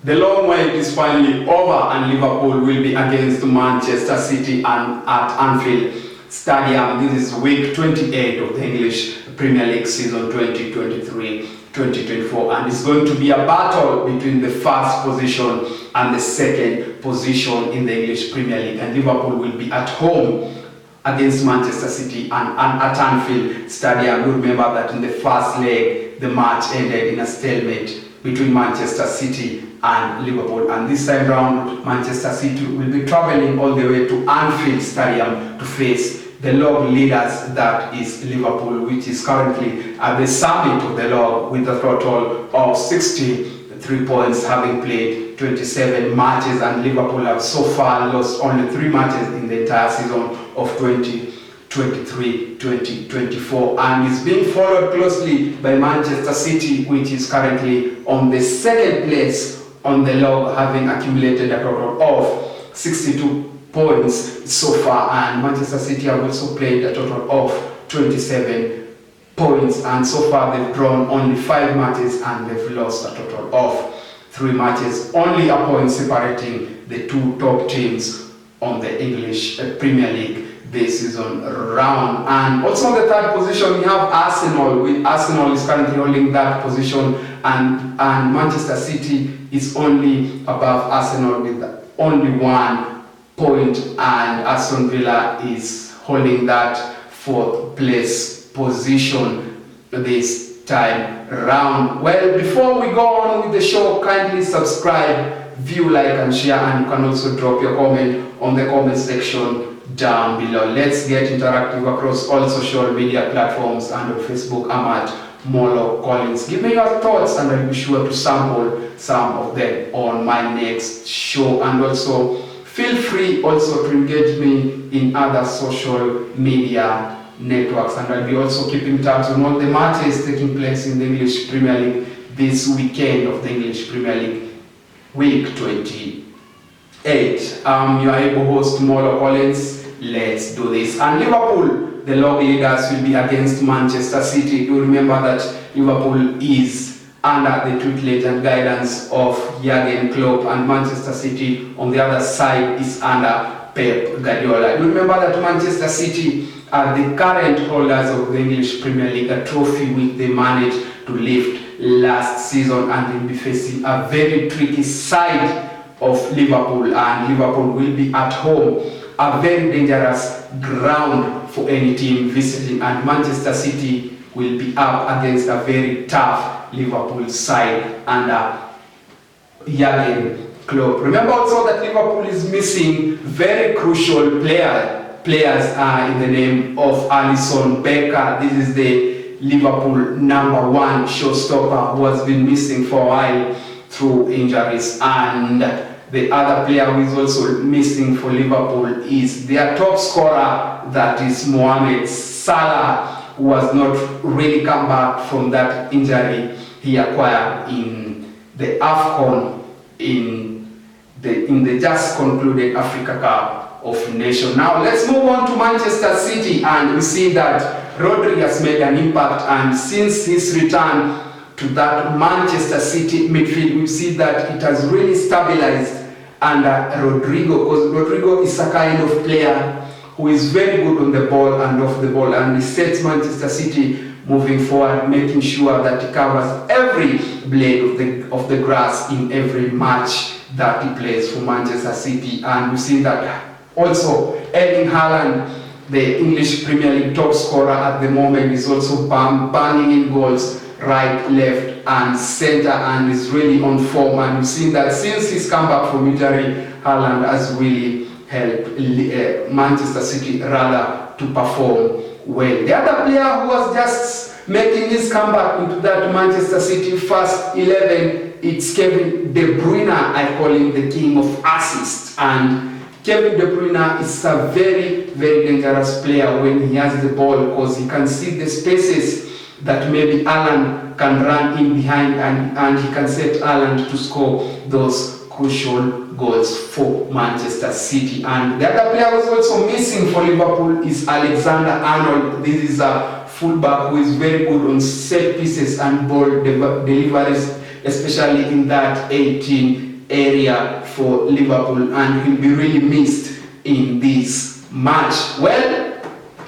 The long wait is finally over and Liverpool will be against Manchester City and at Anfield Stadium. This is week 28 of the English Premier League season 2023-2024, and it's going to be a battle between the first position and the second position in the English Premier League, and Liverpool will be at home against Manchester City and at Anfield Stadium. You remember that in the first leg the match ended in a stalemate between Manchester City and Liverpool, and this time round Manchester City will be travelling all the way to Anfield Stadium to face the log leaders, that is Liverpool, which is currently at the summit of the log with a total of 63 points, having played 27 matches, and Liverpool have so far lost only 3 matches in the entire season of 2023-2024, and is being followed closely by Manchester City, which is currently on the second place on the log, having accumulated a total of 62 points so far, and Manchester City have also played a total of 27 points, and so far they've drawn only 5 matches and they've lost a total of 3 matches, only a point separating the 2 top teams on the English Premier League this season round. And also on the third position we have Arsenal. Arsenal is currently holding that position, and Manchester City is only above Arsenal with only 1 point, and Aston Villa is holding that 4th place position this time round. Well, before we go on with the show, kindly subscribe, view, like and share, and you can also drop your comment on the comment section down below. Let's get interactive across all social media platforms, and on Facebook I'm at Molo Collins. Give me your thoughts and I'll be sure to sample some of them on my next show, and also feel free also to engage me in other social media networks, and I'll be also keeping tabs on all the matches taking place in the English Premier League this weekend of the English Premier League week 28. I'm your able host Molo Collins. Let's do this. And Liverpool, the log leaders, will be against Manchester City. You remember that Liverpool is under the tutelage and guidance of Jurgen Klopp, and Manchester City on the other side is under Pep Guardiola. You remember that Manchester City are the current holders of the English Premier League, a trophy which they managed to lift last season, and they'll be facing a very tricky side of Liverpool, and Liverpool will be at home, a very dangerous ground for any team visiting, and Manchester City will be up against a very tough Liverpool side under Jurgen Klopp. Remember also that Liverpool is missing very crucial players in the name of Alisson Becker. This is the Liverpool #1 showstopper who has been missing for a while through injuries, and the other player who is also missing for Liverpool is their top scorer, that is Mohamed Salah, who has not really come back from that injury he acquired in the AFCON in the just concluded Africa Cup of Nations. Now let's move on to Manchester City, and we see that Rodri has made an impact, and since his return to that Manchester City midfield, we see that it has really stabilized under Rodrigo, because Rodrigo is a kind of player who is very good on the ball and off the ball, and he sets Manchester City moving forward, making sure that he covers every blade of the grass in every match that he plays for Manchester City. And we see that also Erling Haaland, the English Premier League top scorer at the moment, is also banging in goals right, left and center, and is really on form. And we've seen that since his comeback from injury, Haaland has really helped Manchester City rather to perform well. The other player who was just making his comeback into that Manchester City first 11, it's Kevin De Bruyne. I call him the king of assists, and Kevin De Bruyne is a very, very dangerous player when he has the ball, because he can see the spaces that maybe Alan can run in behind, and he can set Alan to score those crucial goals for Manchester City. And the other player who is also missing for Liverpool is Alexander-Arnold. This is a fullback who is very good on set pieces and ball deliveries, especially in that 18 area for Liverpool, and he'll be really missed in this match. Well,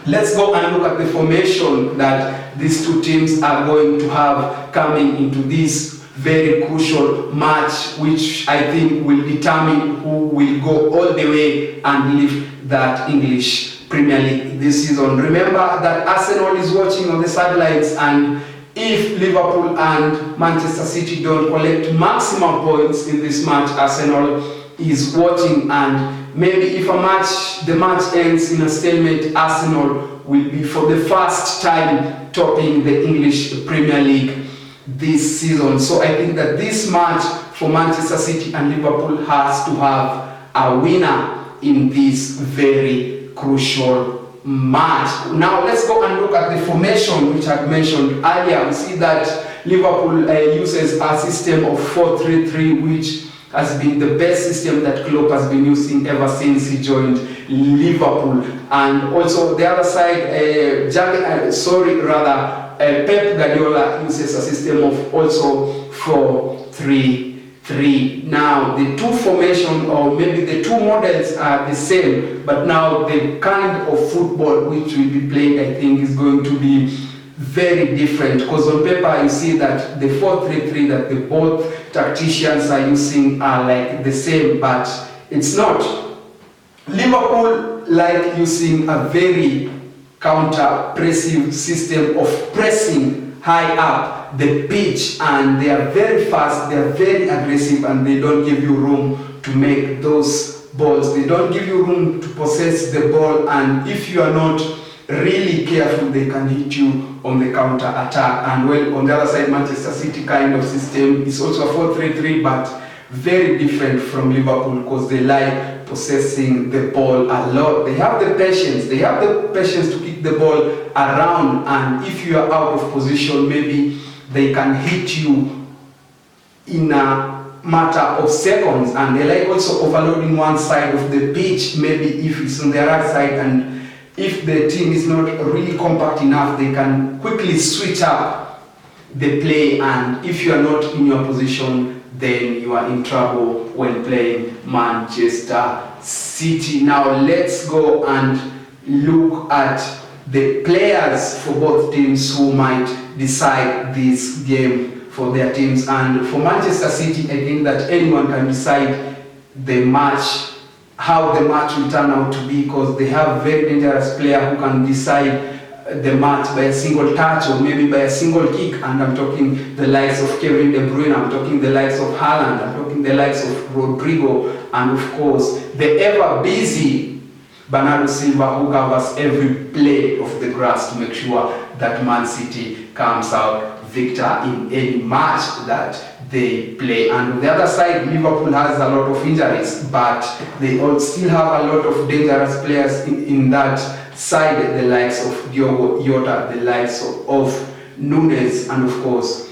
let's go and look at the formation that these two teams are going to have coming into this very crucial match, which I think will determine who will go all the way and lift that English Premier League this season. Remember that Arsenal is watching on the sidelines, and if Liverpool and Manchester City don't collect maximum points in this match, Arsenal is watching, and maybe if the match ends in a stalemate, Arsenal will be for the first time topping the English Premier League this season. So I think that this match for Manchester City and Liverpool has to have a winner in this very crucial match. Now let's go and look at the formation which I mentioned earlier. We see that Liverpool uses a system of 4-3-3, which has been the best system that Klopp has been using ever since he joined Liverpool. And also the other side, Pep Guardiola uses a system of also 4-3-3. Now the two formation, or maybe the two models, are the same, but now the kind of football which will be played, I think, is going to be very different, because on paper you see that the 4-3-3 that the both tacticians are using are like the same, but it's not. Liverpool like using a very counter-pressive system of pressing high up the pitch, and they are very fast, they are very aggressive, and they don't give you room to make those balls. They don't give you room to possess the ball, and if you are not really careful, they can hit you on the counter attack. And well, on the other side, Manchester City kind of system is also a 4-3-3, but very different from Liverpool, because they like possessing the ball a lot. They have the patience to kick the ball around, and if you are out of position, maybe they can hit you in a matter of seconds. And they like also overloading one side of the pitch, maybe if it's on the right side, and if the team is not really compact enough, they can quickly switch up the play, and if you are not in your position, then you are in trouble when playing Manchester City. Now let's go and look at the players for both teams who might decide this game for their teams. And for Manchester City, I think that anyone can decide the match, how the match will turn out to be, because they have a very dangerous player who can decide the match by a single touch or maybe by a single kick. And I'm talking the likes of Kevin De Bruyne, I'm talking the likes of Haaland, I'm talking the likes of Rodrigo, and of course the ever busy Bernardo Silva, who covers every blade of the grass to make sure that Man City comes out victor in any match that they play. And on the other side, Liverpool has a lot of injuries, but they all still have a lot of dangerous players in that side, the likes of Diogo Jota, the likes of Nunes, and of course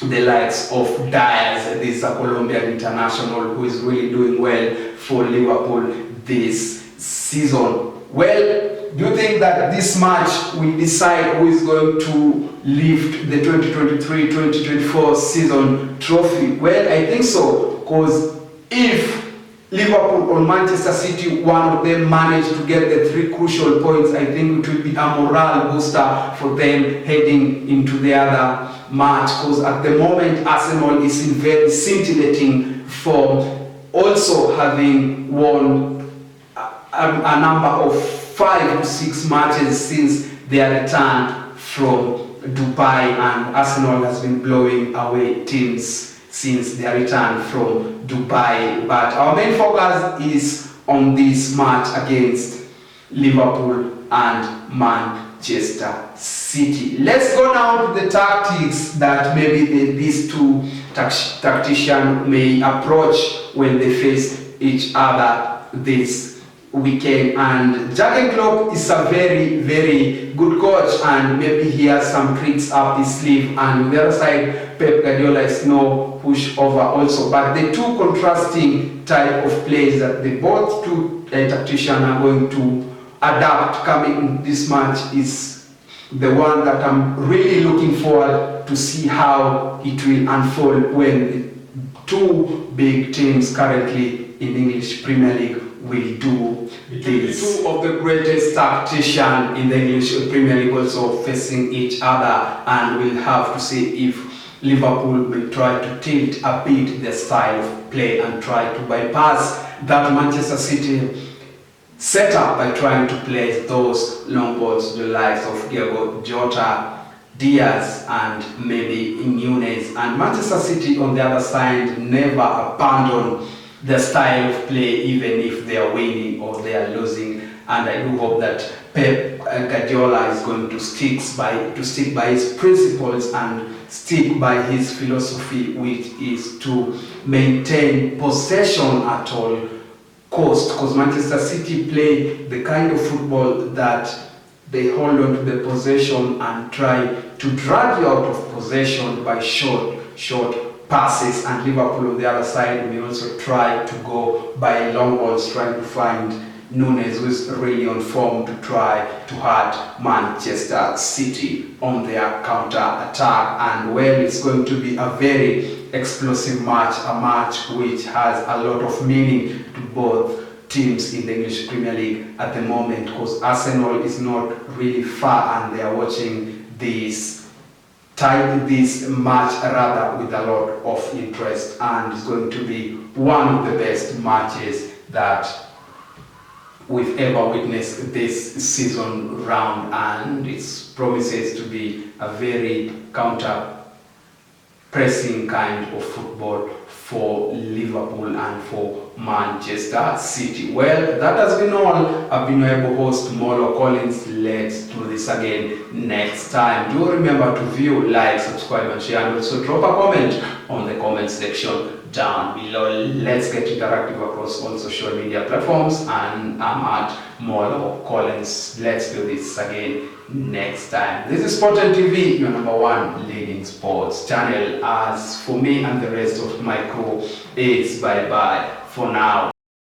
the likes of Diaz. This is a Colombian international who is really doing well for Liverpool this season. Well, do you think that this match will decide who is going to lift the 2023-2024 season trophy? Well, I think so, because if Liverpool or Manchester City, one of them manage to get the 3 crucial points, I think it will be a morale booster for them heading into the other match, because at the moment Arsenal is in very scintillating form, also having won a number of 5 to 6 matches since their return from Dubai, and Arsenal has been blowing away teams since their return from Dubai. But our main focus is on this match against Liverpool and Manchester City. Let's go now to the tactics that maybe these two tacticians may approach when they face each other this weekend. And Jurgen Klopp is a very, very good coach, and maybe he has some tricks up his sleeve. And on the other side, Pep Guardiola is no pushover also. But the two contrasting type of plays that the both two tacticians are going to adapt coming in this match is the one that I'm really looking forward to see how it will unfold when the two big teams currently in English Premier League will do this. Two of the greatest tacticians in the English Premier League also facing each other, and we'll have to see if Liverpool may try to tilt a bit their style of play and try to bypass that Manchester City setup by trying to play those long balls to the likes of Diego Jota, Diaz and maybe Nunez. And Manchester City on the other side never abandon their style of play even if they are winning or they are losing. And I do hope that Pep Guardiola is going to stick by his principles and stick by his philosophy, which is to maintain possession at all cost, because Manchester City play the kind of football that they hold on to the possession and try to drag you out of possession by short passes, and Liverpool on the other side may also try to go by long balls, trying to find Nunez, who is really on form, to try to hurt Manchester City on their counter-attack. And well, it's going to be a very explosive match, a match which has a lot of meaning to both teams in the English Premier League at the moment, because Arsenal is not really far and they are watching this match rather with a lot of interest, and it's going to be one of the best matches that we've ever witnessed this season round, and it promises to be a very counter-pressing kind of football for Liverpool and for Manchester City. Well, that has been all. I've been your able host, Molo Collins. Let's do this again next time. Do remember to view, like, subscribe and share, and also drop a comment on the comment section down below. Let's get interactive across all social media platforms, and I'm at Molo Collins. Let's do this again next time. This is Sport and TV, your #1 leading sports channel. As for me and the rest of my crew, it's bye-bye for now.